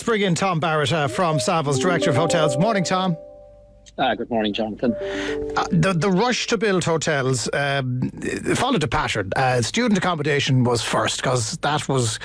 bring in Tom Barrett from Savills, Director of Hotels. Morning, Tom. Good morning, Jonathan. The rush to build hotels followed a pattern. Student accommodation was first because that was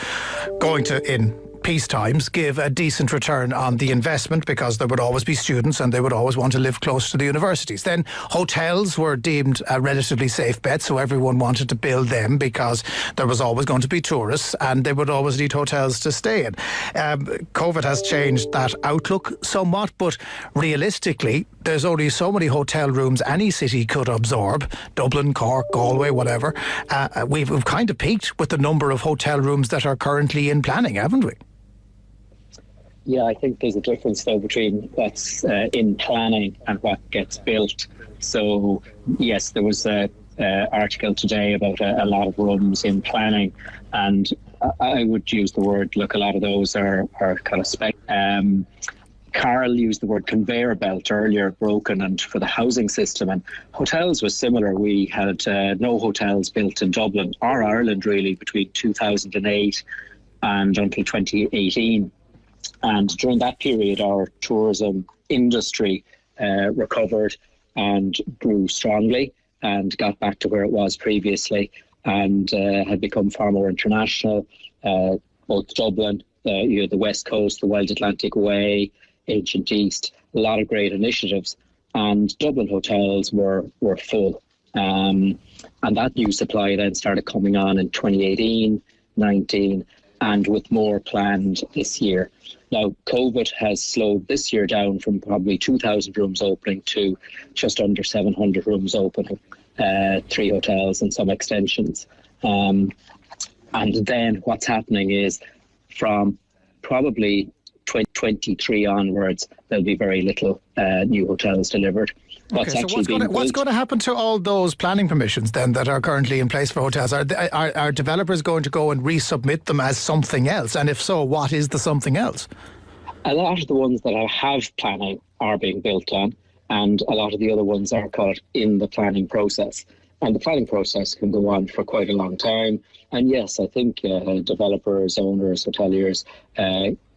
going to, in peace times, give a decent return on the investment because there would always be students and they would always want to live close to the universities. Then hotels were deemed a relatively safe bet, so everyone wanted to build them because there was always going to be tourists and they would always need hotels to stay in. COVID has changed that outlook somewhat, but realistically there's only so many hotel rooms any city could absorb. Dublin, Cork, Galway, whatever. We've kind of peaked with the number of hotel rooms that are currently in planning, haven't we? Yeah, I think there's a difference though between what's in planning and what gets built. So yes, there was an article today about a lot of rooms in planning, and I would use the word, look, a lot of those are kind of spec. Carl used the word conveyor belt earlier, broken, and for the housing system. And hotels was similar. We had no hotels built in Dublin or Ireland really between 2008 and until 2018. And during that period, our tourism industry recovered and grew strongly and got back to where it was previously, and had become far more international. Both Dublin, the West Coast, the Wild Atlantic Way, Ancient East, a lot of great initiatives. And Dublin hotels were full. And that new supply then started coming on in 2018, 19, and with more planned this year. Now, COVID has slowed this year down from probably 2,000 rooms opening to just under 700 rooms opening, 3 hotels and some extensions. And then what's happening is from probably 2023 onwards, there'll be very little new hotels delivered. What's going to happen to all those planning permissions then that are currently in place for hotels? Are developers going to go and resubmit them as something else? And if so, what is the something else? A lot of the ones that have planning are being built on, and a lot of the other ones are caught in the planning process. And the planning process can go on for quite a long time. And yes, I think developers, owners, hoteliers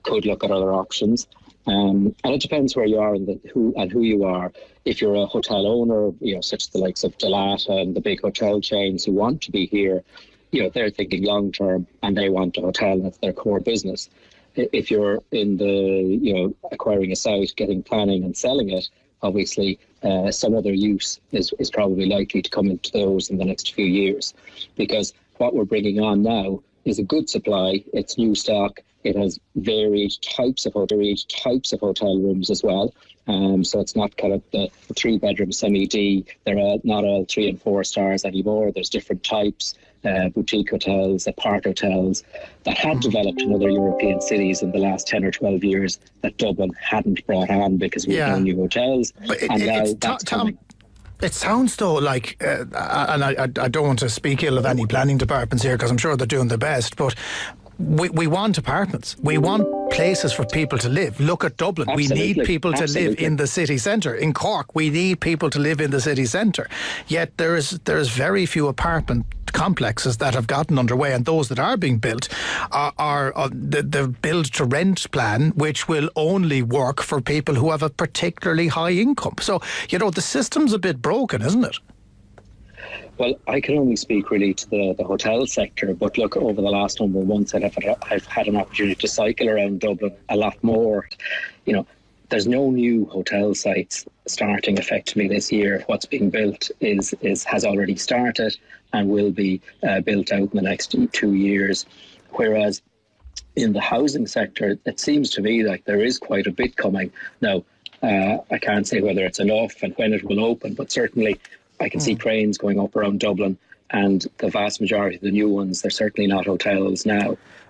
could look at other options. And it depends where you are and who you are. If you're a hotel owner, such as the likes of Dalata and the big hotel chains who want to be here, they're thinking long term and they want a hotel. That's their core business. If you're in the, acquiring a site, getting planning and selling it, obviously some other use is probably likely to come into those in the next few years, because what we're bringing on now is a good supply. It's new stock. It has varied types of hotel rooms as well. So it's not kind of the 3-bedroom semi-D. They're not all 3 and 4 stars anymore. There's different types, boutique hotels, apart hotels that had developed in other European cities in the last 10 or 12 years that Dublin hadn't brought on because we had no new hotels. It sounds though like, and I don't want to speak ill of any planning departments here because I'm sure they're doing their best, but we want apartments. We want places for people to live. Look at Dublin. Absolutely. We need people to live in the city centre. In Cork, we need people to live in the city centre. Yet there's very few apartment complexes that have gotten underway, and those that are being built are the build to rent plan, which will only work for people who have a particularly high income. So, the system's a bit broken, isn't it? Well, I can only speak really to the hotel sector, but look, over the last number of months, I've had an opportunity to cycle around Dublin a lot more. There's no new hotel sites starting effectively this year. What's being built has already started and will be built out in the next 2 years. Whereas in the housing sector, it seems to me like there is quite a bit coming. Now, I can't say whether it's enough and when it will open, but certainly I can see cranes going up around Dublin, and the vast majority of the new ones, they're certainly not hotels now.